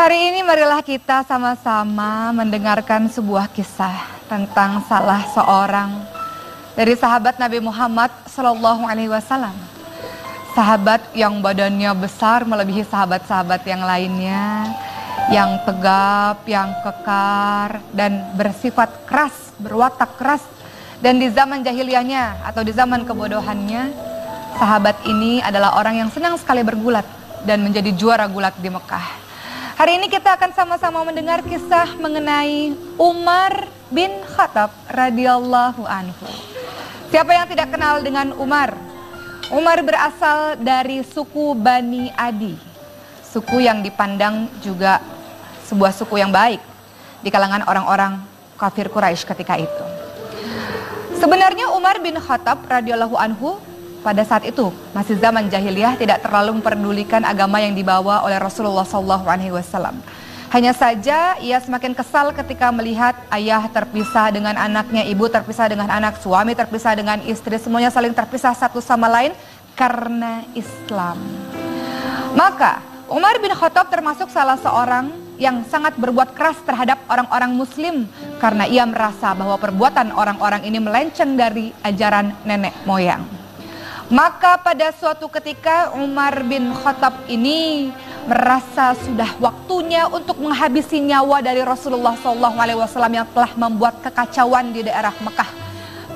Hari ini marilah kita sama-sama mendengarkan sebuah kisah tentang salah seorang dari sahabat Nabi Muhammad SAW. Sahabat yang badannya besar melebihi sahabat-sahabat yang lainnya, yang tegap, yang kekar, dan bersifat keras, berwatak keras. Dan di zaman jahiliyahnya atau di zaman kebodohannya, sahabat ini adalah orang yang senang sekali bergulat dan menjadi juara gulat di Mekah. Hari ini kita akan sama-sama mendengar kisah mengenai Umar bin Khattab radhiyallahu anhu. Siapa yang tidak kenal dengan Umar? Umar berasal dari suku Bani Adi, suku yang dipandang juga sebuah suku yang baik di kalangan orang-orang kafir Quraisy ketika itu. Sebenarnya Umar bin Khattab radhiyallahu anhu pada saat itu masih zaman jahiliyah, tidak terlalu memperdulikan agama yang dibawa oleh Rasulullah SAW. Hanya saja ia semakin kesal ketika melihat ayah terpisah dengan anaknya, ibu terpisah dengan anak, suami terpisah dengan istri, semuanya saling terpisah satu sama lain karena Islam. Maka Umar bin Khattab termasuk salah seorang yang sangat berbuat keras terhadap orang-orang muslim karena ia merasa bahwa perbuatan orang-orang ini melenceng dari ajaran nenek moyang. Maka pada suatu ketika Umar bin Khattab ini merasa sudah waktunya untuk menghabisi nyawa dari Rasulullah SAW yang telah membuat kekacauan di daerah Mekah.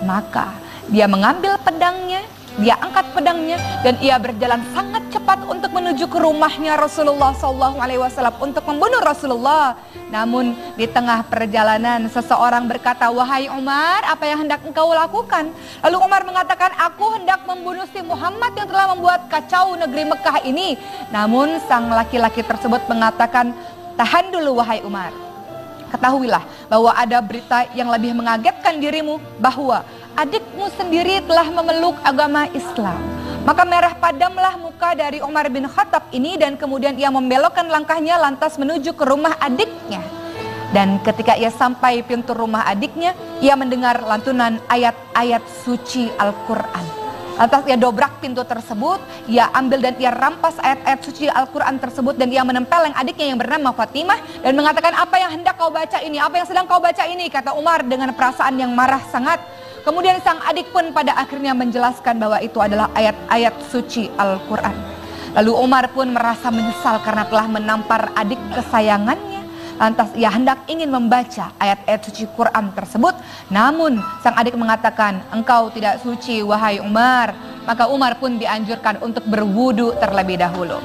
Maka dia mengambil pedangnya, dia angkat pedangnya dan ia berjalan sangat cepat untuk menuju ke rumahnya Rasulullah SAW untuk membunuh Rasulullah. Namun di tengah perjalanan seseorang berkata, "Wahai Umar, apa yang hendak engkau lakukan?" Lalu Umar mengatakan, "Aku hendak membunuh si Muhammad yang telah membuat kacau negeri Mekah ini." Namun sang laki-laki tersebut mengatakan, "Tahan dulu wahai Umar. Ketahuilah bahwa ada berita yang lebih mengagetkan dirimu, bahwa adikmu sendiri telah memeluk agama Islam." Maka merah padamlah muka dari Umar bin Khattab ini dan kemudian ia membelokkan langkahnya lantas menuju ke rumah adiknya. Dan ketika ia sampai pintu rumah adiknya, ia mendengar lantunan ayat-ayat suci Al-Quran. Lantas ia dobrak pintu tersebut, ia ambil dan ia rampas ayat-ayat suci Al-Quran tersebut dan ia menempeleng adiknya yang bernama Fatimah dan mengatakan, "Apa yang hendak kau baca ini? Apa yang sedang kau baca ini?" Kata Umar dengan perasaan yang marah sangat. Kemudian sang adik pun pada akhirnya menjelaskan bahwa itu adalah ayat-ayat suci Al-Quran. Lalu Umar pun merasa menyesal karena telah menampar adik kesayangannya. Lantas ia hendak ingin membaca ayat-ayat suci Quran tersebut. Namun sang adik mengatakan, "Engkau tidak suci wahai Umar." Maka Umar pun dianjurkan untuk berwudu terlebih dahulu.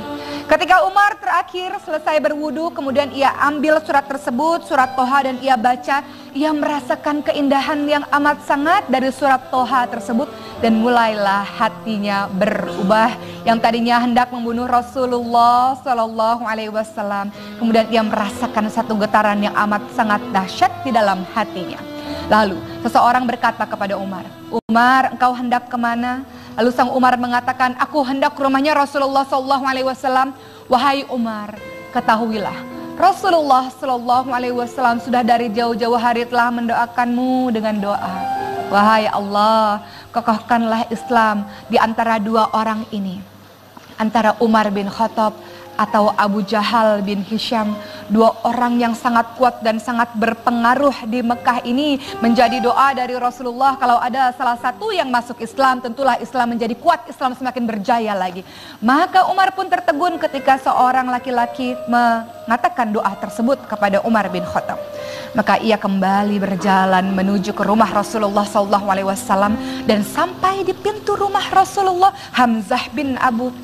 Ketika Umar terakhir selesai berwudu, kemudian ia ambil surat tersebut, surat Toha, dan ia baca. Ia merasakan keindahan yang amat sangat dari surat Toha tersebut dan mulailah hatinya berubah. Yang tadinya hendak membunuh Rasulullah SAW, kemudian ia merasakan satu getaran yang amat sangat dahsyat di dalam hatinya. Lalu seseorang berkata kepada Umar, "Umar, engkau hendak kemana?" Lalu sang Umar mengatakan, "Aku hendak ke rumahnya Rasulullah SAW." "Wahai Umar, ketahuilah, Rasulullah SAW sudah dari jauh-jauh hari telah mendoakanmu dengan doa. Wahai Allah, kokohkanlah Islam di antara dua orang ini, antara Umar bin Khattab atau Abu Jahal bin Hisham, dua orang yang sangat kuat dan sangat berpengaruh di Mekah ini." Menjadi doa dari Rasulullah, kalau ada salah satu yang masuk Islam, tentulah Islam menjadi kuat, Islam semakin berjaya lagi. Maka Umar pun tertegun ketika seorang laki-laki mengatakan doa tersebut kepada Umar bin Khattab. Maka ia kembali berjalan menuju ke rumah Rasulullah SAW dan sampai di pintu rumah Rasulullah, Hamzah bin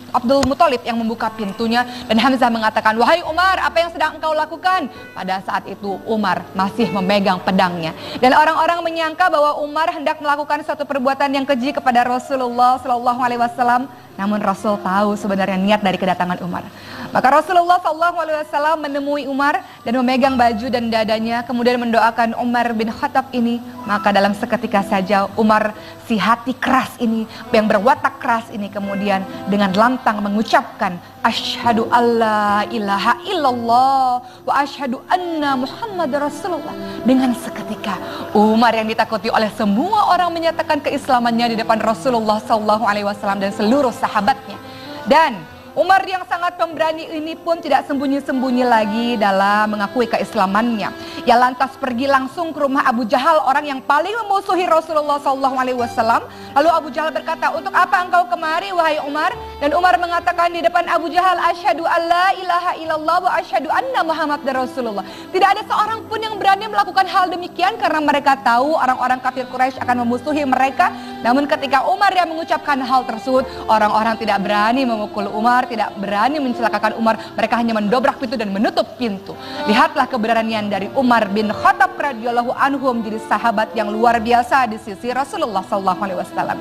Abdul Muthalib yang membuka pintunya dan Hamzah mengatakan, "Wahai Umar, apa yang sedang engkau lakukan?" Pada saat itu Umar masih memegang pedangnya dan orang-orang menyangka bahwa Umar hendak melakukan suatu perbuatan yang keji kepada Rasulullah SAW. Namun Rasul tahu sebenarnya niat dari kedatangan Umar. Maka Rasulullah SAW menemui Umar dan memegang baju dan dadanya, kemudian mendoakan Umar bin Khattab ini. Maka dalam seketika saja Umar, si hati keras ini, yang berwatak keras ini, kemudian dengan lantang mengucapkan, "Asyhadu alla ilaha illallah wa asyhadu anna Muhammad Rasulullah." Dengan seketika Umar yang ditakuti oleh semua orang menyatakan keislamannya di depan Rasulullah SAW dan seluruh sahabatnya. Dan Umar yang sangat pemberani ini pun tidak sembunyi-sembunyi lagi dalam mengakui keislamannya. Ia lantas pergi langsung ke rumah Abu Jahal, orang yang paling memusuhi Rasulullah SAW. Lalu Abu Jahal berkata, untuk apa engkau kemari wahai Umar? Dan Umar mengatakan di depan Abu Jahal, asyhadu alla ilaha illallah wa asyhadu anna Muhammad Rasulullah. Tidak ada seorang pun yang berani melakukan hal demikian karena mereka tahu orang-orang kafir Quraisy akan memusuhi mereka. Namun ketika Umar yang mengucapkan hal tersebut, orang-orang tidak berani memukul Umar, tidak berani mencelakakan Umar. Mereka hanya mendobrak pintu dan menutup pintu. Lihatlah keberanian dari Umar bin Khattab radhiyallahu anhu menjadi sahabat yang luar biasa di sisi Rasulullah SAW.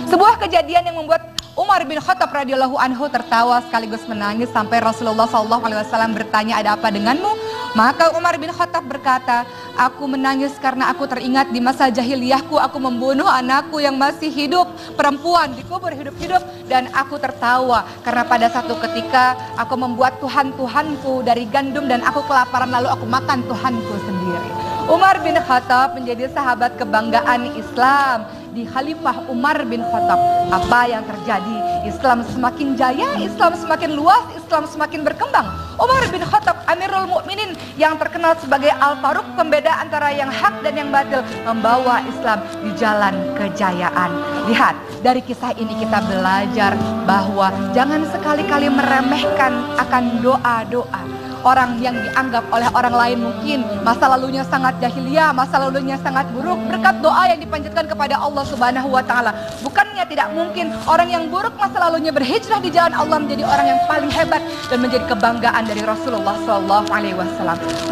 Sebuah kejadian yang membuat Umar bin Khattab radhiyallahu anhu tertawa sekaligus menangis sampai Rasulullah SAW bertanya, ada apa denganmu? Maka Umar bin Khattab berkata, aku menangis karena aku teringat di masa jahiliyahku aku membunuh anakku yang masih hidup, perempuan dikubur hidup-hidup, dan aku tertawa karena pada satu ketika aku membuat Tuhan-Tuhanku dari gandum dan aku kelaparan lalu aku makan Tuhanku sendiri. Umar bin Khattab menjadi sahabat kebanggaan Islam di Khalifah Umar bin Khattab. Apa yang terjadi? Islam semakin jaya, Islam semakin luas, Islam semakin berkembang. Umar bin Khattab Amirul Mukminin yang terkenal sebagai Al-Faruq, pembeda antara yang hak dan yang batil, membawa Islam di jalan kejayaan. Lihat, dari kisah ini kita belajar bahwa jangan sekali-kali meremehkan akan doa-doa. Orang yang dianggap oleh orang lain mungkin masa lalunya sangat jahiliyah, masa lalunya sangat buruk, berkat doa yang dipanjatkan kepada Allah Subhanahu wa taala. Bukannya tidak mungkin orang yang buruk masa lalunya berhijrah di jalan Allah menjadi orang yang paling hebat dan menjadi kebanggaan dari Rasulullah SAW.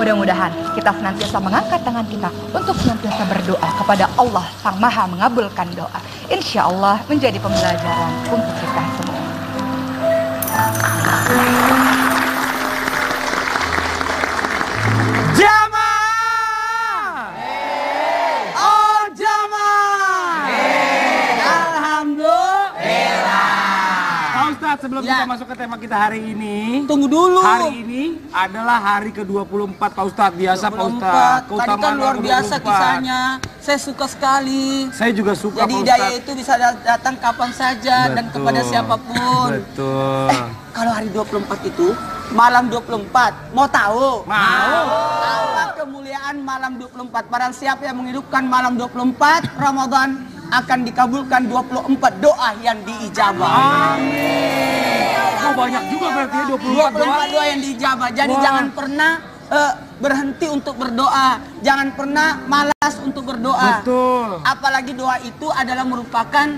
Mudah-mudahan kita senantiasa mengangkat tangan kita untuk senantiasa berdoa kepada Allah Sang Maha mengabulkan doa. Insya Allah menjadi pembelajaran untuk kita semua. Jamaah! Oh jamaah! Alhamdulillah. Pak Ustadz, sebelum kita masuk ke tema kita hari ini, tunggu dulu. Hari ini adalah hari ke-24 Pak Ustadz. Biasa Pak Ustadz. Tadi kan luar biasa kisahnya. Saya suka sekali. Saya juga suka Jadi Pak hidayah Ustadz. itu bisa datang kapan saja. Betul. Dan kepada siapapun. Betul. Kalau hari 24 itu malam 24, mau tahu? Mau. Apa kemuliaan malam 24? Barang siapa yang menghidupkan malam 24 Ramadan akan dikabulkan 24 doa yang diijabah. Amin. Oh, banyak juga berarti ya 24 doa yang diijabah. Jadi jangan pernah berhenti untuk berdoa. Jangan pernah malas untuk berdoa. Betul. Apalagi doa itu adalah merupakan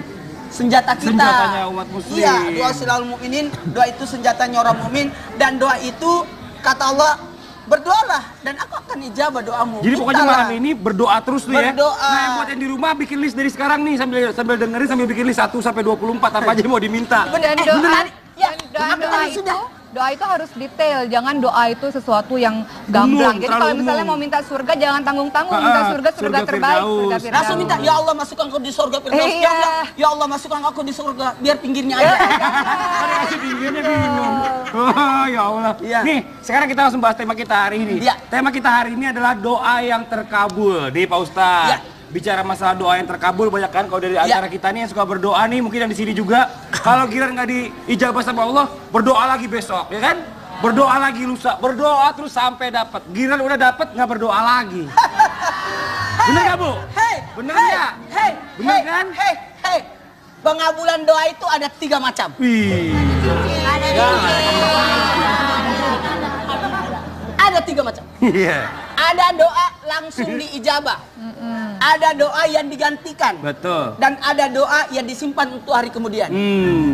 senjata kita. Senjatanya umat muslim. Iya, doa silahul mukminin, doa itu senjatanya orang mukmin, dan doa itu kata Allah, berdoalah dan aku akan ijabah doamu. Jadi pokoknya malam ini berdoa terus nih ya. Berdoa. Nah, yang buat yang di rumah bikin list dari sekarang nih sambil dengerin sambil bikin list 1 sampai 24 apa aja mau diminta. Dan doa, doa itu harus detail, jangan doa itu sesuatu yang gamblang. Jadi kalau misalnya mau minta surga jangan tanggung-tanggung, minta surga terbaik, surga Firdaus. Langsung minta, ya Allah masukkan aku di surga Firdaus. Ya Allah masukkan aku di surga, biar pinggirnya aja. Karena masih pinggirnya bingung. Oh ya Allah. Iya. Nih, sekarang kita langsung bahas tema kita hari ini. Iya. Tema kita hari ini adalah doa yang terkabul. Nih Pak Ustadz. Iya. Bicara masalah doa yang terkabul, banyak kan kalau dari antara kita nih yang suka berdoa nih, mungkin yang di sini juga. Kalau kira nggak diijabah sama Allah, berdoa lagi besok, ya kan? Berdoa lagi lusa, berdoa terus sampai dapat. Giliran udah dapat nggak berdoa lagi. Bener nggak Bu? Bener nggak? Bener kan? Pengabulan doa itu ada 3 macam. Wih. Ada 3 macam. Iya. Ada doa langsung diijabah. Ada doa yang digantikan. Betul. Dan ada doa yang disimpan untuk hari kemudian.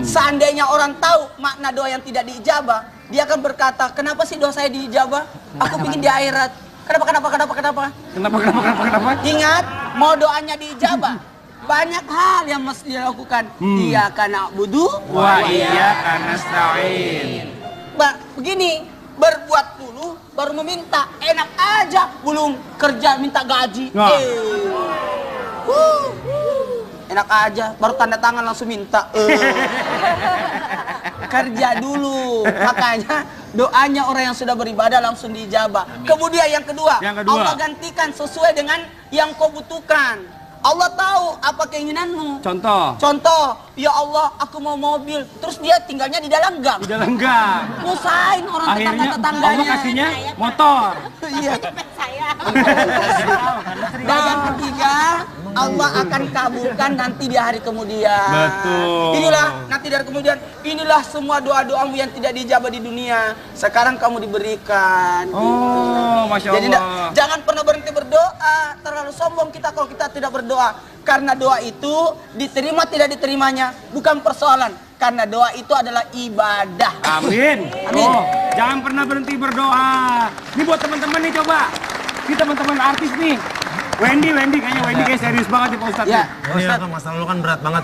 Seandainya orang tahu makna doa yang tidak diijabah, dia akan berkata, kenapa sih doa saya diijabah? Aku ingin di akhirat. Kenapa? Ingat, mau doanya diijabah, banyak hal yang mesti dilakukan. Iyyaka na'budu wa iyyaka nasta'in. Begini, berbuat dulu baru meminta. Enak aja, belum kerja minta gaji. Enak aja, baru tanda tangan langsung minta. Kerja dulu. Makanya doanya orang yang sudah beribadah langsung diijabah. Kemudian yang kedua, Allah gantikan sesuai dengan yang kau butuhkan. Allah tahu apa keinginanmu. Contoh. Contoh, ya Allah, aku mau mobil. Terus dia tinggalnya di dalam gang. Di dalam gang. Ngusain orang Akhirnya tetangga-tetangganya. Allah kasihnya motor. Iya. Dan yang ketiga, Allah akan kabulkan nanti di hari kemudian. Betul. Inilah nanti dari kemudian, inilah semua doa-doamu yang tidak dijabah di dunia. Sekarang kamu diberikan. Oh, Masya Jadi Allah. jangan pernah berhenti berdoa. Terlalu sombong kita kalau kita tidak berdoa. Karena doa itu diterima tidak diterimanya bukan persoalan. Karena doa itu adalah ibadah. Amin. Amin. Oh, jangan pernah berhenti berdoa. Ini buat teman-teman nih coba. Ini teman-teman artis nih. Wendy kayaknya kayak serius banget nih Pak Ustadz. Ya. nih. Pak Ustadz, masalah lu kan berat banget.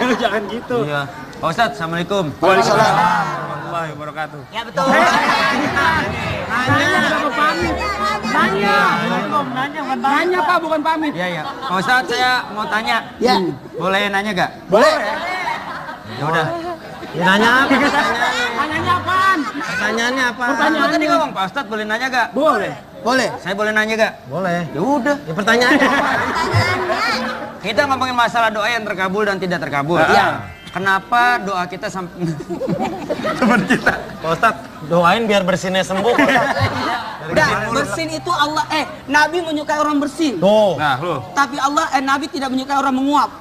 Lu jangan gitu. Iya. Pak Ustadz, Assalamualaikum. Waalaikumsalam warahmatullahi wabarakatuh. Ya betul. Nanya Pak, bukan pamit. Iya, iya. Pak Ustadz, saya mau tanya. Ya. Boleh nanya gak? Boleh. Ya udah. Ya, nanya apa? Nanyanya apaan? Pertanyaannya apa? Pertanyaannya. Tadi ngomong Pak Ustadz boleh nanya gak? Boleh. Boleh. Saya boleh nanya gak? Boleh. Ya udah. Ya pertanyaannya. Kita ngomongin masalah doa yang terkabul dan tidak terkabul. Iya. Kenapa doa kita sampai Seperti kita. Pak Ustadz, doain biar bersinnya sembuh. Pak Ustadz. Udah, bersin itu Allah Nabi menyukai orang bersin. Tuh. Nah, lu. Tapi Nabi tidak menyukai orang menguap.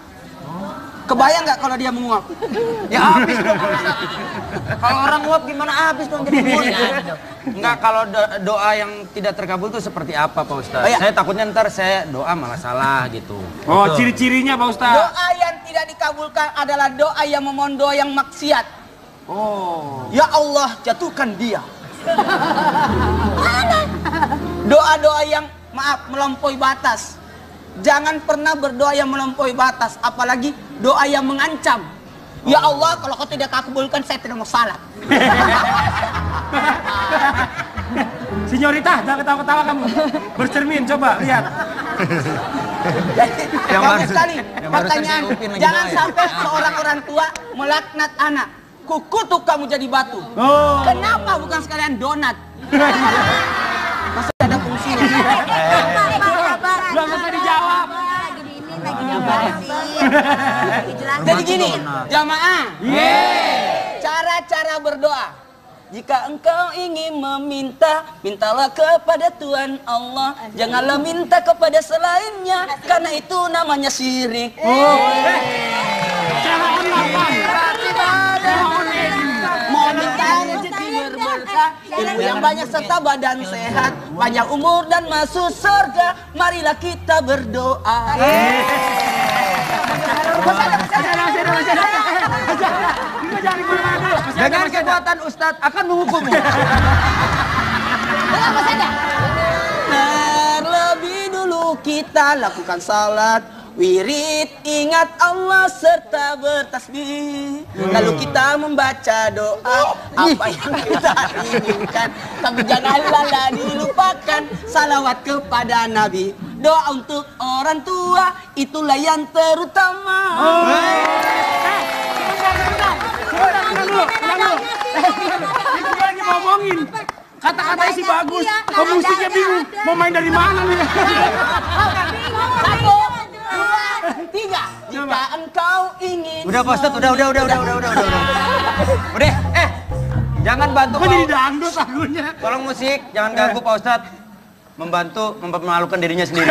Kebayang nggak kalau dia menguap? ya habis dong. Kalau orang nguap gimana habis dong jadi Enggak, kalau doa yang tidak terkabul itu seperti apa Pak Ustadz? Oh, iya. Saya takutnya ntar saya doa malah salah gitu. Oh, ciri-cirinya Pak Ustadz. Doa yang tidak dikabulkan adalah doa yang memohon doa yang maksiat. Oh. Ya Allah, jatuhkan dia. Doa-doa yang maaf melampaui batas. Jangan pernah berdoa yang melampaui batas, apalagi doa yang mengancam. Ya Allah, kalau kau tidak kabulkan, saya tidak mau salat. Sinyorita, jangan ketawa-ketawa kamu. Bercermin, coba lihat. Yang Bagus baru- sekali. yang barusan Pertanyaan, si Upin lagi jangan doa ya? sampai seorang orang tua melaknat anak. Kukutuk kamu jadi batu. Oh. Kenapa bukan sekalian donat? Masih ada fungsinya. Belum bisa dijawab. Jadi gini, jamaah. Yeay. Cara-cara berdoa. Jika engkau ingin meminta, mintalah kepada Tuhan Allah. Janganlah minta kepada selainnya, karena itu namanya syirik. Cara online. Mau minta rezeki berberkah, ilmu yang banyak serta badan sehat, panjang umur dan masuk surga. Marilah kita berdoa. Dengan kekuatan Ustadz akan menghukummu. Terlebih dulu kita lakukan salat, wirid, ingat Allah serta bertasbih. Lalu kita membaca doa apa yang kita inginkan. Tapi janganlah dilupakan salawat kepada Nabi. Doa untuk orang tua itulah yang terutama. Itu dia lagi ngomongin. Kata-katanya sih bagus. Pemusiknya bingung. Mau main dari mana nih? Satu, dua, tiga. Jika engkau ingin. Udah Pak Ustadz, udah. Udah, jangan bantu Kok jadi Pak. dangdut lagunya? Tolong musik, jangan ganggu Pak Ustadz. Membantu mempermalukan dirinya sendiri.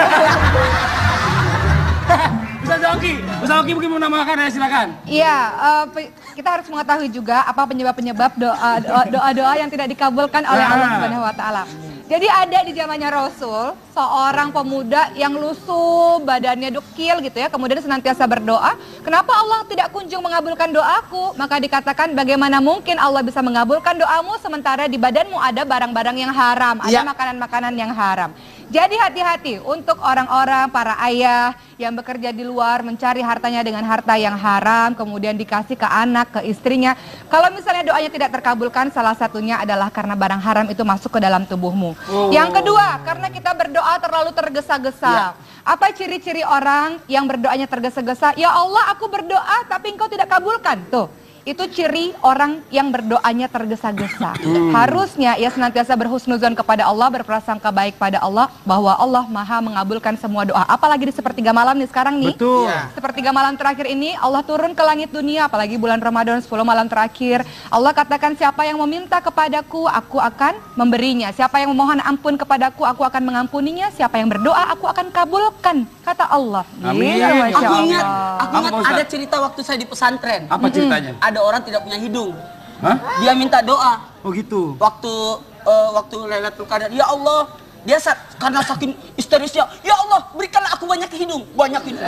Ustaz Oki mungkin mau nambahkan ya, silakan. Iya, kita harus mengetahui juga apa penyebab-penyebab doa-doa yang tidak dikabulkan oleh Allah Subhanahu wa taala. Jadi ada di zamannya Rasul seorang pemuda yang lusuh, badannya dekil gitu ya, kemudian senantiasa berdoa, "Kenapa Allah tidak kunjung mengabulkan doaku?" Maka dikatakan, "Bagaimana mungkin Allah bisa mengabulkan doamu sementara di badanmu ada barang-barang yang haram, ada makanan-makanan yang haram." Jadi hati-hati untuk orang-orang, para ayah yang bekerja di luar mencari hartanya dengan harta yang haram, kemudian dikasih ke anak, ke istrinya. Kalau misalnya doanya tidak terkabulkan, salah satunya adalah karena barang haram itu masuk ke dalam tubuhmu. Yang kedua, karena kita berdoa terlalu tergesa-gesa. Apa ciri-ciri orang yang berdoanya tergesa-gesa? Ya Allah, aku berdoa tapi engkau tidak kabulkan. Tuh. itu ciri orang yang berdoanya tergesa-gesa. Harusnya ia senantiasa berhusnuzon kepada Allah, berprasangka baik pada Allah, bahwa Allah Maha mengabulkan semua doa. Apalagi di sepertiga malam nih sekarang nih. Betul. Sepertiga malam terakhir ini Allah turun ke langit dunia, apalagi bulan Ramadan 10 malam terakhir. Allah katakan, siapa yang meminta kepadaku, aku akan memberinya. Siapa yang memohon ampun kepadaku, aku akan mengampuninya. Siapa yang berdoa, aku akan kabulkan, kata Allah. Amin. Gitu, Masya Aku ingat, Allah. aku Apa, ingat Pak Ustadz? ada cerita waktu saya di pesantren. Apa ceritanya? Ada orang tidak punya hidung. Hah? Dia minta doa. Oh gitu. Waktu Lailatul Qadar, ya Allah, dia karena saking histerisnya, ya Allah, berikanlah aku banyak hidung, banyak hidung.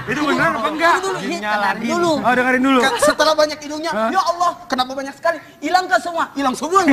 Itu benar apa enggak? Dulu, dengerin dulu. Oh, dengerin dulu. Setelah banyak hidungnya, ya Allah, kenapa banyak sekali? Hilangkan semua, hilang semua.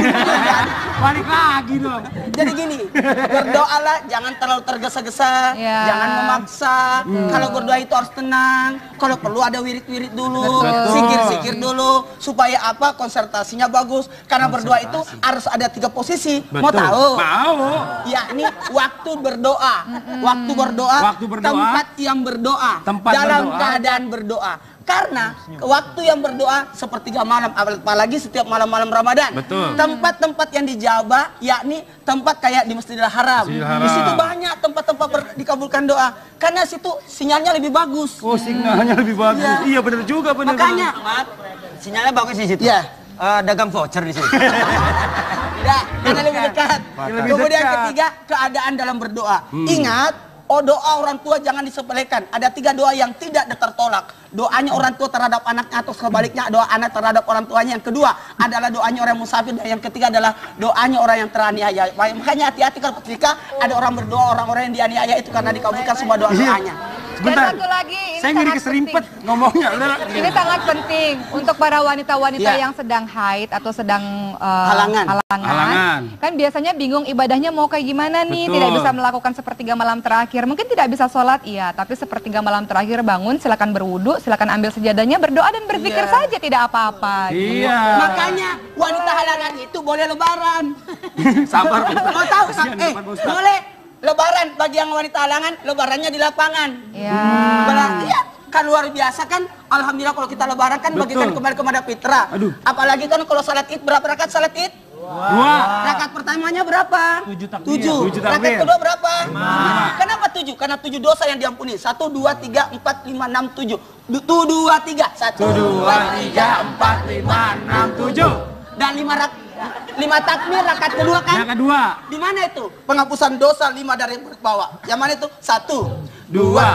Balik lagi dong. Jadi gini, berdoalah, jangan terlalu tergesa-gesa, Ya. jangan memaksa. Kalau berdoa itu harus tenang. Kalau perlu ada wirid-wirid dulu, Betul. zikir-zikir dulu, supaya apa? Konsentrasinya bagus. Karena berdoa itu harus ada 3 posisi. Mau Betul. tahu? Mau. Yakni waktu berdoa, waktu berdoa, Waktu berdoa, tempat yang berdoa, tempat dalam berdoa. keadaan berdoa. Karena waktu yang berdoa sepertiga malam, apalagi setiap malam-malam Ramadan. Betul. Tempat-tempat yang dijabah, yakni tempat kayak di Masjidil Haram. Masjidil Haram. Di situ banyak tempat-tempat dikabulkan doa. Karena situ sinyalnya lebih bagus. Oh, sinyalnya lebih bagus. Iya. Iya, benar juga, benar. Makanya, Mat, sinyalnya bagus di situ. ya, Dagang voucher di situ. tidak, karena lebih dekat. Lebih Kemudian dekat. ketiga, keadaan dalam berdoa. Ingat, doa orang tua jangan disepelekan. Ada 3 doa yang tidak tertolak. Doanya orang tua terhadap anaknya atau sebaliknya doa anak terhadap orang tuanya. Yang kedua adalah doanya orang musafir, dan yang ketiga adalah doanya orang yang teraniaya. Makanya hati-hati kalau ketika ada orang berdoa, orang-orang yang dianiaya itu karena dikabulkan semua doa-doanya. Sebentar. Dan satu lagi, ini Saya ngiri sangat keserimpet penting. ngomongnya. Udah. Ini sangat penting untuk para wanita-wanita Ya. yang sedang haid atau sedang Halangan. Kan biasanya bingung ibadahnya mau kayak gimana nih, Betul. tidak bisa melakukan sepertiga malam terakhir. Mungkin tidak bisa sholat, iya, tapi sepertiga malam terakhir bangun, silakan berwudu, silakan ambil sejadahnya, berdoa dan berzikir Iya. saja, tidak apa-apa. Iya. Makanya wanita halangan itu boleh lebaran. Sabar, Pak Ustadz. Mau tahu? Kasihan depan Pak Ustadz. Boleh lebaran bagi yang wanita halangan, lebarannya di lapangan. Ya. Iya, kan luar biasa kan. Alhamdulillah kalau kita lebaran kan Betul. bagikan kembali kepada fitrah. Aduh. Apalagi kan kalau salat Id, berapa rakaat salat Id? 2. Rakaat pertamanya berapa? 7 takbir. 7. 7 Rakaat takbir. kedua berapa? 5. Kenapa 7? Karena 7 dosa yang diampuni. 1, 2, 3, 4, 5, 6, 7. 1, 2, 3. 1, 2, 3, 4, 5, 6, 7. Dan 5 takbir rakaat kedua kan? Yang kedua. Di mana itu? Penghapusan dosa 5 dari bawah. Yang mana itu? 1. 2,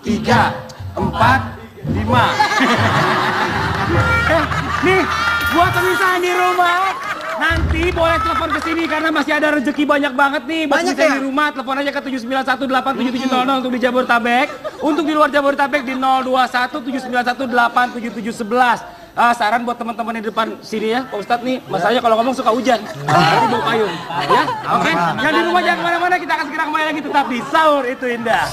3, 4, 5. Nih, buat pemirsa di rumah, nanti boleh telepon ke sini karena masih ada rezeki banyak banget nih. Buat Banyak pemirsa ya? di rumah, telepon aja ke 791877700 untuk di Jabodetabek. Untuk di luar Jabodetabek di 02179187711. Saran buat teman-teman di depan sini ya, Pak Ustadz nih, masalahnya kalau ngomong suka hujan, nanti bawa payung, ya, oke? Yang di rumah jangan kemana-mana, kita akan segera kembali lagi tetap di Sahur Itu Indah.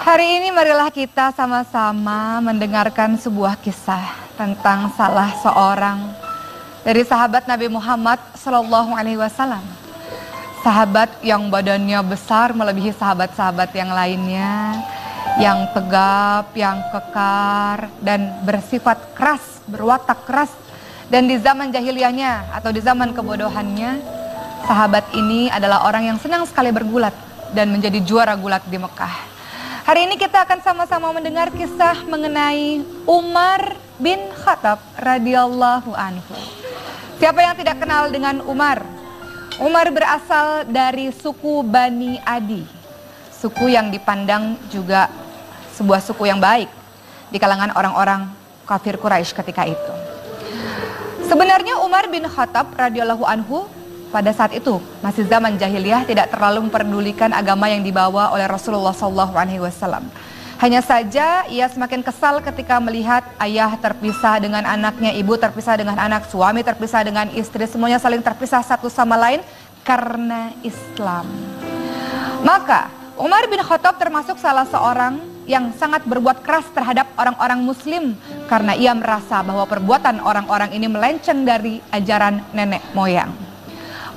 Hari ini marilah kita sama-sama mendengarkan sebuah kisah tentang salah seorang dari sahabat Nabi Muhammad SAW. Sahabat yang badannya besar melebihi sahabat-sahabat yang lainnya, yang tegap, yang kekar, dan bersifat keras, berwatak keras. Dan di zaman jahiliyahnya atau di zaman kebodohannya, sahabat ini adalah orang yang senang sekali bergulat dan menjadi juara gulat di Mekah. Hari ini kita akan sama-sama mendengar kisah mengenai Umar bin Khattab radhiyallahu anhu. Siapa yang tidak kenal dengan Umar? Umar berasal dari suku Bani Adi. Suku yang dipandang juga sebuah suku yang baik di kalangan orang-orang kafir Quraisy ketika itu. Sebenarnya Umar bin Khattab radhiyallahu anhu pada saat itu masih zaman jahiliyah, tidak terlalu memperdulikan agama yang dibawa oleh Rasulullah SAW. Hanya saja ia semakin kesal ketika melihat ayah terpisah dengan anaknya, ibu terpisah dengan anak, suami terpisah dengan istri, semuanya saling terpisah satu sama lain karena Islam. Maka Umar bin Khattab termasuk salah seorang yang sangat berbuat keras terhadap orang-orang muslim karena ia merasa bahwa perbuatan orang-orang ini melenceng dari ajaran nenek moyang.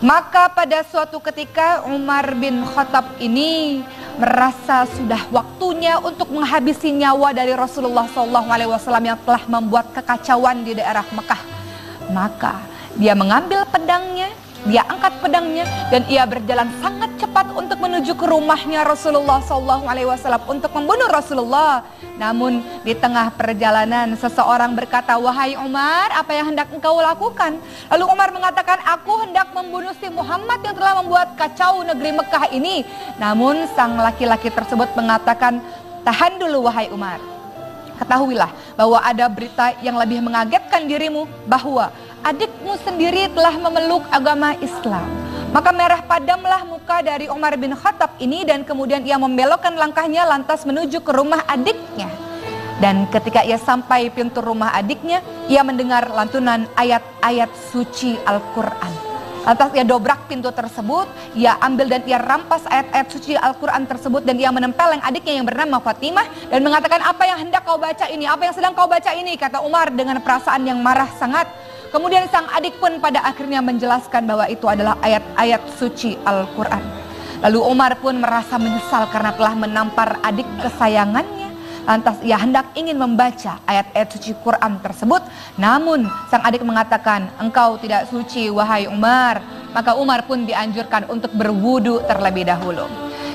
Maka pada suatu ketika Umar bin Khattab ini merasa sudah waktunya untuk menghabisi nyawa dari Rasulullah SAW yang telah membuat kekacauan di daerah Mekah. Maka dia mengambil pedangnya, dia angkat pedangnya dan ia berjalan sangat cepat untuk menuju ke rumahnya Rasulullah SAW untuk membunuh Rasulullah. Namun di tengah perjalanan seseorang berkata, "Wahai Umar, apa yang hendak engkau lakukan?" Lalu Umar mengatakan, "Aku hendak membunuh si Muhammad yang telah membuat kacau negeri Mekah ini." Namun sang laki-laki tersebut mengatakan, "Tahan dulu wahai Umar. Ketahuilah bahwa ada berita yang lebih mengagetkan dirimu, bahwa adikmu sendiri telah memeluk agama Islam." Maka merah padamlah muka dari Umar bin Khattab ini dan kemudian ia membelokkan langkahnya lantas menuju ke rumah adiknya. Dan ketika ia sampai pintu rumah adiknya, ia mendengar lantunan ayat-ayat suci Al-Quran. Lantas ia dobrak pintu tersebut, ia ambil dan ia rampas ayat-ayat suci Al-Quran tersebut dan ia menempeleng adiknya yang bernama Fatimah dan mengatakan, "Apa yang hendak kau baca ini? Apa yang sedang kau baca ini?" kata Umar dengan perasaan yang marah sangat. Kemudian sang adik pun pada akhirnya menjelaskan bahwa itu adalah ayat-ayat suci Al-Quran. Lalu Umar pun merasa menyesal karena telah menampar adik kesayangannya. Lantas ia hendak ingin membaca ayat-ayat suci Quran tersebut. Namun sang adik mengatakan, "Engkau tidak suci wahai Umar." Maka Umar pun dianjurkan untuk berwudu terlebih dahulu.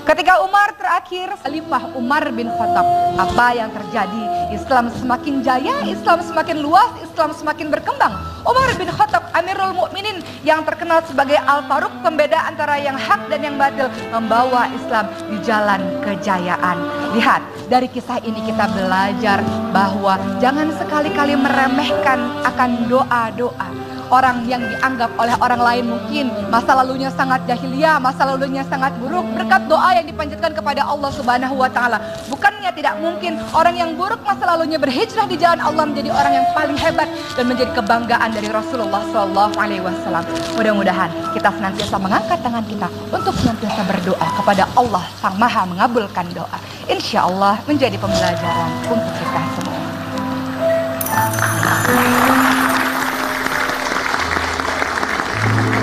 Ketika Umar terakhir, Khalifah Umar bin Khattab, apa yang terjadi? Islam semakin jaya, Islam semakin luas, Islam semakin berkembang. Umar bin Khattab, Amirul Mukminin yang terkenal sebagai Al-Faruq, pembeda antara yang hak dan yang batil, membawa Islam di jalan kejayaan. Lihat, dari kisah ini kita belajar bahwa jangan sekali-kali meremehkan akan doa-doa. Orang yang dianggap oleh orang lain mungkin masa lalunya sangat jahiliyah, masa lalunya sangat buruk, berkat doa yang dipanjatkan kepada Allah Subhanahu wa taala. Bukannya tidak mungkin orang yang buruk masa lalunya berhijrah di jalan Allah menjadi orang yang paling hebat dan menjadi kebanggaan dari Rasulullah SAW. Mudah-mudahan kita senantiasa mengangkat tangan kita untuk senantiasa berdoa kepada Allah Sang Maha mengabulkan doa. Insya Allah menjadi pembelajaran untuk kita semua.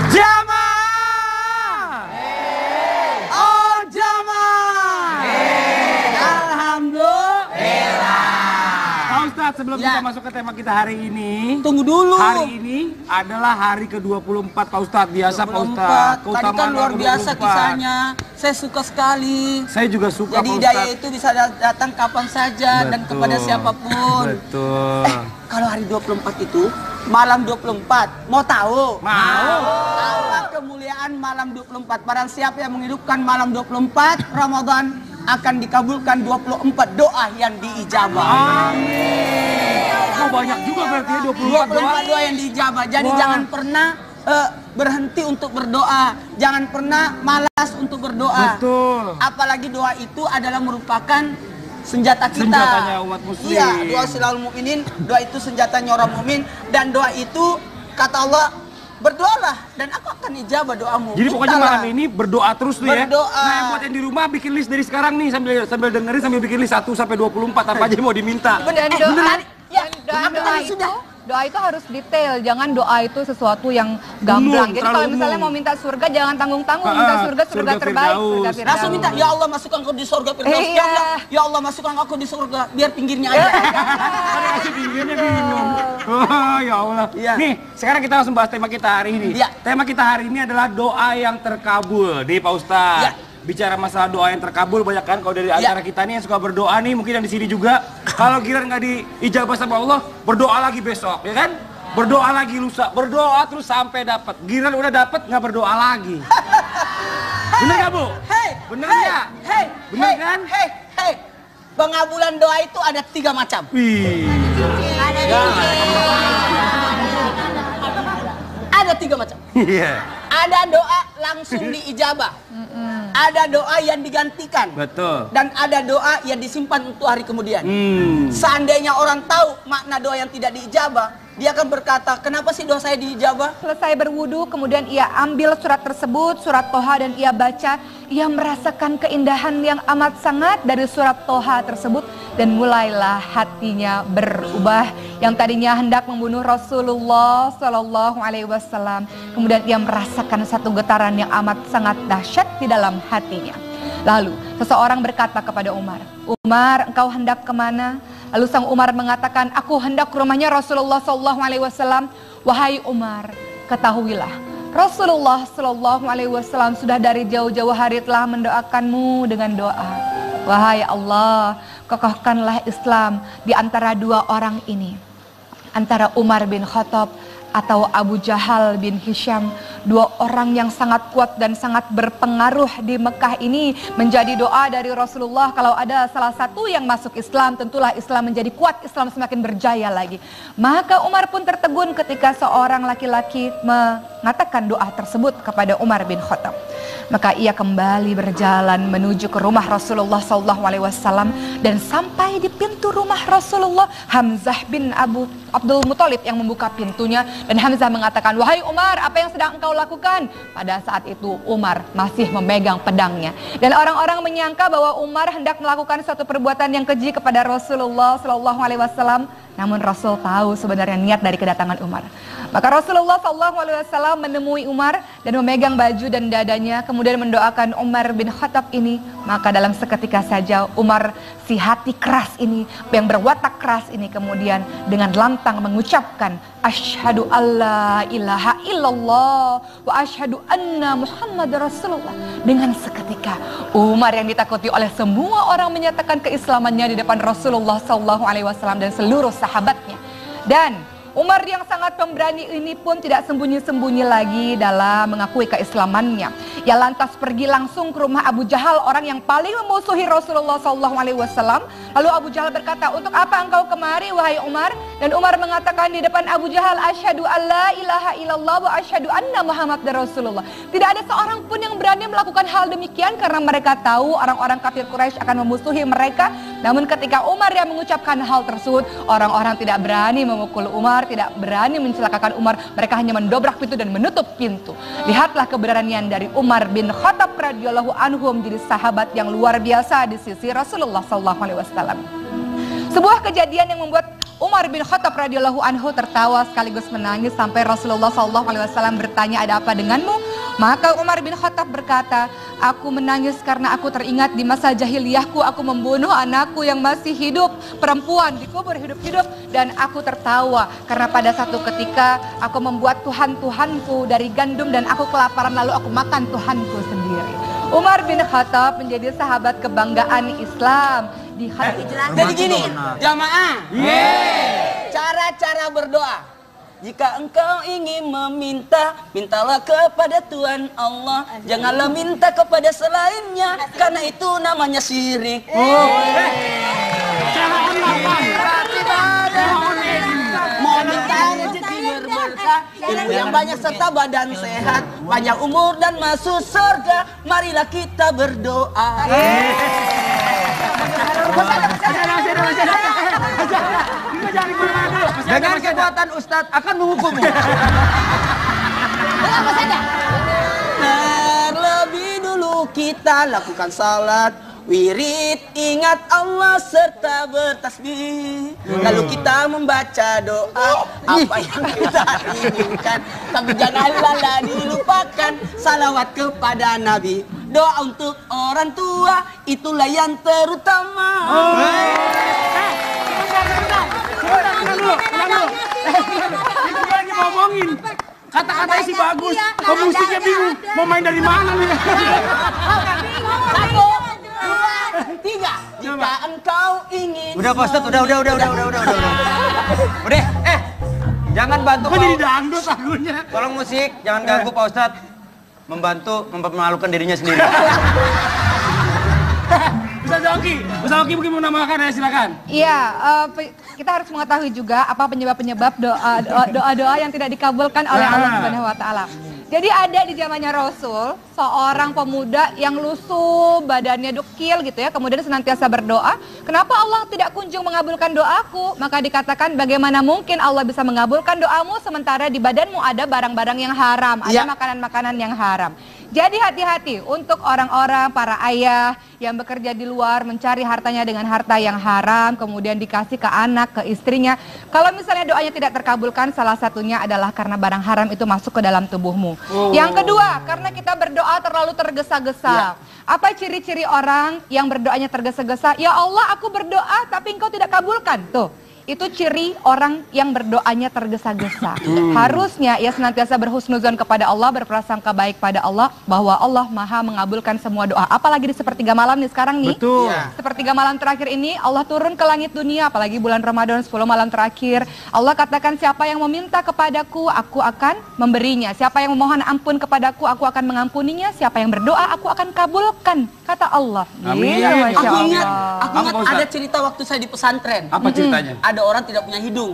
Jamaah! Oh jamaah! Alhamdulillah. Pak Ustadz, sebelum kita masuk ke tema kita hari ini, Tunggu dulu. hari ini adalah hari ke-24 Pak Ustadz. Biasa Pak 24. Ustadz. Tadi kan luar biasa kisahnya. Saya suka sekali. Saya juga suka Jadi Pak hidayah Ustadz. itu bisa datang kapan saja dan kepada siapapun. Betul. Kalau hari 24 itu malam 24, mau tahu? Mau. Apa kemuliaan malam 24? Barang siapa yang menghidupkan malam 24 Ramadan akan dikabulkan 24 doa yang diijabah. Oh banyak juga berarti ya 24 doa. 24 doa yang diijabah. Jadi jangan pernah berhenti untuk berdoa. Jangan pernah malas untuk berdoa. Betul. Apalagi doa itu adalah merupakan senjata kita. Senjatanya umat muslim. Iya, doa silahul mukminin, doa itu senjatanya orang mukmin dan doa itu kata Allah, berdoalah dan aku akan ijabah doamu. Jadi pokoknya Mintalah. malam ini berdoa terus nih ya. Berdoa. Nah, yang buat yang di rumah bikin list dari sekarang nih sambil dengerin sambil bikin list 1 sampai 24 apa aja mau diminta. Dan doa, Ya, dan apa doa tadi itu, sudah? doa itu harus detail. Jangan doa itu sesuatu yang gamblang. Jadi kalau terlalu misalnya umum. mau minta surga, jangan tanggung-tanggung. Minta surga surga terbaik. Firdaus. Surga Firdaus. Langsung minta, ya Allah masukkan aku di surga Firdaus. Iya. Ya Allah masukkan aku di surga, biar pinggirnya aja. Karena masih pinggirnya bingung. Oh ya Allah. Iya. Nih, sekarang kita langsung bahas tema kita hari ini. Iya. Tema kita hari ini adalah doa yang terkabul. Nih Pak Ustadz. Iya. Bicara masalah doa yang terkabul banyak kan kalau dari antara kita nih yang suka berdoa nih mungkin yang di sini juga. Kalau kira nggak diijabah sama Allah, berdoa lagi besok, ya kan? Berdoa lagi lusa, berdoa terus sampai dapat. Giliran udah dapat nggak berdoa lagi. Bener nggak Bu? Hei, Bener hei, nggak? hei, Bener hei, kan? Hei, hei. Pengabulan doa itu ada 3 macam. Wih. Ada 3 macam. Iya. Ada doa langsung diijabah. Ada doa yang digantikan. Betul. Dan ada doa yang disimpan untuk hari kemudian. Seandainya orang tahu makna doa yang tidak diijabah, dia akan berkata, kenapa sih doa saya diijabah? Selesai berwudu, kemudian ia ambil surat tersebut, surat Toha, dan ia baca. Ia merasakan keindahan yang amat sangat dari surat Toha tersebut, dan mulailah hatinya berubah. Yang tadinya hendak membunuh Rasulullah Shallallahu Alaihi Wasallam, kemudian ia merasakan satu getaran yang amat sangat dahsyat di dalam hatinya. Lalu seseorang berkata kepada Umar, Umar, engkau hendak kemana? Lalu sang Umar mengatakan, aku hendak ke rumahnya Rasulullah Shallallahu Alaihi Wasallam. Wahai Umar, ketahuilah, Rasulullah Shallallahu Alaihi Wasallam sudah dari jauh-jauh hari telah mendoakanmu dengan doa. Wahai Allah, kokohkanlah Islam di antara dua orang ini, antara Umar bin Khattab atau Abu Jahal bin Hisham. Dua orang yang sangat kuat dan sangat berpengaruh di Mekah ini. Menjadi doa dari Rasulullah, kalau ada salah satu yang masuk Islam, tentulah Islam menjadi kuat, Islam semakin berjaya lagi. Maka Umar pun tertegun ketika seorang laki-laki mengatakan doa tersebut kepada Umar bin Khattab. Maka ia kembali berjalan menuju ke rumah Rasulullah SAW, dan sampai di pintu rumah Rasulullah, Hamzah bin Abdul Muthalib yang membuka pintunya, dan Hamzah mengatakan, wahai Umar, apa yang sedang engkau lakukan? Pada saat itu Umar masih memegang pedangnya, dan orang-orang menyangka bahwa Umar hendak melakukan suatu perbuatan yang keji kepada Rasulullah SAW. Namun Rasul tahu sebenarnya niat dari kedatangan Umar. Maka Rasulullah SAW menemui Umar dan memegang baju dan dadanya, kemudian mendoakan Umar bin Khattab ini. Maka dalam seketika saja Umar, si hati keras ini, yang berwatak keras ini, kemudian dengan lantang mengucapkan, Asyhadu alla ilaha illallah wa asyhadu anna Muhammad Rasulullah. Dengan seketika Umar yang ditakuti oleh semua orang menyatakan keislamannya di depan Rasulullah SAW dan seluruh sahabatnya. Dan Umar yang sangat pemberani ini pun tidak sembunyi-sembunyi lagi dalam mengakui keislamannya. Ia lantas pergi langsung ke rumah Abu Jahal, orang yang paling memusuhi Rasulullah SAW. Lalu Abu Jahal berkata, untuk apa engkau kemari wahai Umar? Dan Umar mengatakan di depan Abu Jahal, Asyhadu alla ilaha illallah wa asyhadu anna Muhammad Rasulullah. Tidak ada seorang pun yang berani melakukan hal demikian, karena mereka tahu orang-orang kafir Quraisy akan memusuhi mereka. Namun ketika Umar yang mengucapkan hal tersebut, orang-orang tidak berani memukul Umar, tidak berani mencelakakan Umar. Mereka hanya mendobrak pintu dan menutup pintu. Lihatlah keberanian dari Umar bin Khattab radhiyallahu anhu menjadi sahabat yang luar biasa di sisi Rasulullah SAW. Sebuah kejadian yang membuat Umar bin Khattab radhiyallahu anhu tertawa sekaligus menangis sampai Rasulullah SAW bertanya, ada apa denganmu? Maka Umar bin Khattab berkata, aku menangis karena aku teringat di masa jahiliyahku aku membunuh anakku yang masih hidup, perempuan dikubur hidup-hidup, dan aku tertawa karena pada satu ketika aku membuat Tuhan-Tuhanku dari gandum dan aku kelaparan lalu aku makan Tuhanku sendiri. Umar bin Khattab menjadi sahabat kebanggaan Islam di hati. Jadi gini, jamaah, cara-cara berdoa. Jika engkau ingin meminta, mintalah kepada Tuhan Allah. Janganlah minta kepada selainnya, karena itu namanya syirik. Mau minta rezeki berberkah, ilmu yang banyak serta badan sehat, panjang umur dan masuk surga. Marilah kita berdoa. Dengan kekuatan Ustadz akan menghukummu. Terlebih dulu kita lakukan salat, wirid, ingat Allah serta bertasbih. Lalu kita membaca doa apa yang kita inginkan, tapi janganlah dilupakan salawat kepada Nabi. Doa untuk orang tua itulah yang terutama. Itu lagi ngomongin. Kata-katanya sih bagus. Pemusiknya bingung. Mau main dari mana nih? 1, 2, 3. Jika engkau ingin. Udah Pak Ustadz, udah. Udah, jangan bantu Kok jadi dangdut lagunya? Tolong musik, jangan ganggu Pak Ustadz. Membantu mempermalukan dirinya sendiri. Ustaz Oki mungkin mau menambahkan ya, silakan. Iya, kita harus mengetahui juga apa penyebab-penyebab doa-doa yang tidak dikabulkan oleh Allah Subhanahu wa taala. Jadi ada di zamannya Rasul seorang pemuda yang lusuh, badannya dekil gitu ya, kemudian senantiasa berdoa, kenapa Allah tidak kunjung mengabulkan doaku? Maka dikatakan bagaimana mungkin Allah bisa mengabulkan doamu sementara di badanmu ada barang-barang yang haram, ada makanan-makanan yang haram. Jadi hati-hati untuk orang-orang, para ayah yang bekerja di luar mencari hartanya dengan harta yang haram, kemudian dikasih ke anak, ke istrinya. Kalau misalnya doanya tidak terkabulkan, salah satunya adalah karena barang haram itu masuk ke dalam tubuhmu. Yang kedua, karena kita berdoa terlalu tergesa-gesa. Apa ciri-ciri orang yang berdoanya tergesa-gesa? Ya Allah, aku berdoa tapi engkau tidak kabulkan. Tuh. Itu ciri orang yang berdoanya tergesa-gesa. Harusnya ia senantiasa berhusnuzon kepada Allah, berprasangka baik pada Allah, bahwa Allah maha mengabulkan semua doa. Apalagi di sepertiga malam nih sekarang nih. Betul. Sepertiga malam terakhir ini Allah turun ke langit dunia, apalagi bulan Ramadan 10 malam terakhir. Allah katakan siapa yang meminta kepadaku, aku akan memberinya. Siapa yang memohon ampun kepadaku, aku akan mengampuninya. Siapa yang berdoa, aku akan kabulkan. Kata Allah. Amin. Masya Aku Allah. ingat Apa, Pak Ustadz? ada cerita waktu saya di pesantren. Apa ceritanya? Ada orang tidak punya hidung.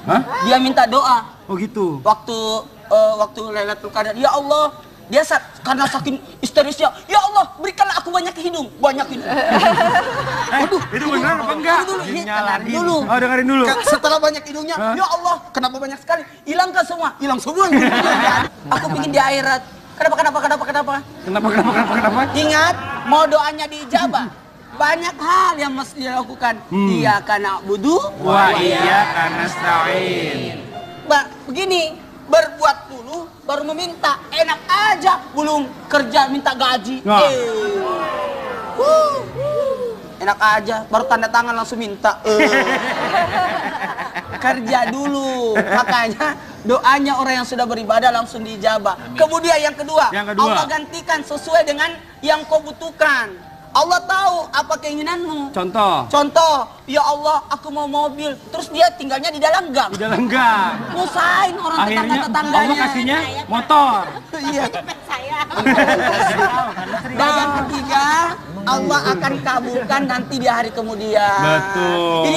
Hah? Dia minta doa. Oh gitu. Waktu Lailatul Qadar, ya Allah, dia karena saking histerisnya, ya Allah, berikanlah aku banyak hidung, banyak hidung. Itu beneran apa enggak? Dengarin dulu. Oh, dengerin dulu. Setelah banyak hidungnya, ya Allah, kenapa banyak sekali? Hilangkan semua, hilang semua. Aku pingin di akhirat. Kenapa? Kenapa? Ingat, mau doanya diijabah. Banyak hal yang mesti dilakukan. Iya karena na'budu Wa iyyaka nasta'in. Begini, berbuat dulu baru meminta. Enak aja, belum kerja minta gaji. Nah. Enak aja, baru tanda tangan langsung minta. Kerja dulu. Makanya doanya orang yang sudah beribadah langsung diijabah. Kemudian yang kedua, Allah gantikan sesuai dengan yang kau butuhkan. Allah tahu apa keinginanmu. Contoh, ya Allah, aku mau mobil. Terus dia tinggalnya di dalam gang. Di dalam gang. Ngusain orang Akhirnya tetangga-tetangganya. Allah kasihnya motor. Iya. Dan yang ketiga, Allah akan kabulkan nanti di hari kemudian. Betul.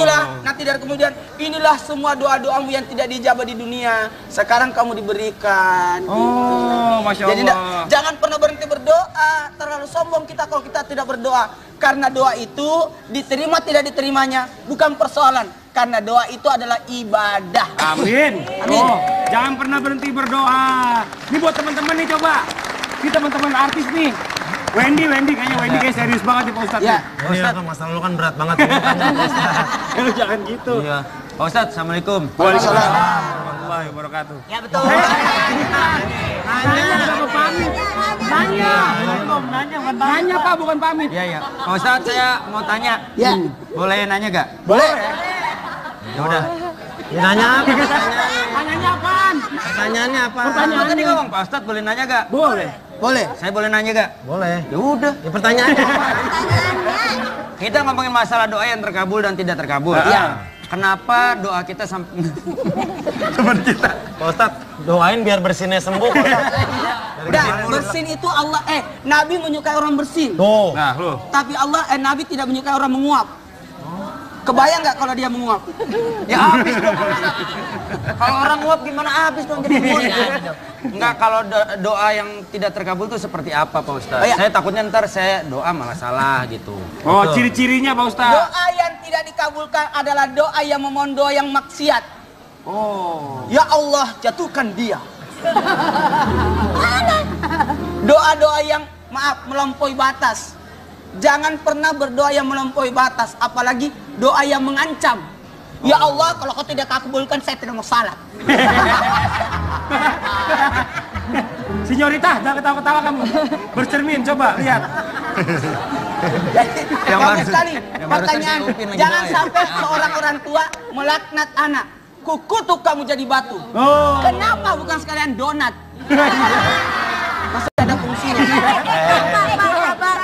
Inilah semua doa-doamu yang tidak dijabah di dunia. Sekarang kamu diberikan. Oh, Masya Allah. Jadi jangan pernah berhenti berdoa. Terlalu sombong kita kalau kita tidak berdoa. Karena doa itu diterima tidak diterimanya bukan persoalan. Karena doa itu adalah ibadah. Amin. Amin. Oh, jangan pernah berhenti berdoa. Ini buat teman-teman nih coba. Ini teman-teman artis nih. Wendy kayaknya serius banget nih Pak Ustadz. Ya. Pak Ustadz, masalah lu kan berat banget. Lu jangan gitu. Iya. Pak Ustadz, Assalamualaikum. Waalaikumsalam warahmatullahi wabarakatuh. Ya betul. Nanya Pak, bukan pamit. Iya. Pak Ustadz, saya mau tanya. Ya. Boleh nanya gak? Boleh. Ya udah. Ya, nanya apa? Nanyanya apaan? Pertanyaannya apa? Pertanyaan tadi ngomong, Pak Ustadz boleh nanya gak? Boleh. Boleh. Saya boleh nanya gak? Boleh. Ya udah. Ya, pertanyaannya apa? Kita ngomongin masalah doa yang terkabul dan tidak terkabul. Iya. Kenapa doa kita sampai Seperti kita. Pak Ustadz, doain biar bersinnya sembuh. Pak Ustadz. Udah, bersin itu Allah Nabi menyukai orang bersin. Tuh. Nah, lu. Tapi Nabi tidak menyukai orang menguap. Kebayang nggak kalau dia menguap? ya habis dong. Kalau orang nguap gimana habis dong jadi Enggak, kalau doa yang tidak terkabul itu seperti apa Pak Ustadz? Oh, iya. Saya takutnya ntar saya doa malah salah gitu. Oh, ciri-cirinya Pak Ustadz. Doa yang tidak dikabulkan adalah doa yang memohon doa yang maksiat. Oh. Ya Allah, jatuhkan dia. Doa-doa yang melampaui batas. Jangan pernah berdoa yang melampaui batas, apalagi doa yang mengancam. Ya Allah, kalau kau tidak kabulkan, saya tidak mau salat. Sinyorita, jangan ketawa-ketawa kamu. Bercermin, coba lihat. Yang Bagus baru- sekali. yang barusan Pertanyaan, si Upin lagi jangan doa ya? sampai seorang orang tua melaknat anak. Kukutuk kamu jadi batu. Oh. Kenapa bukan sekalian donat? Masih ada fungsinya.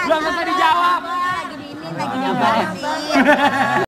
Belum selesai dijawab. Lagi di ini, lagi di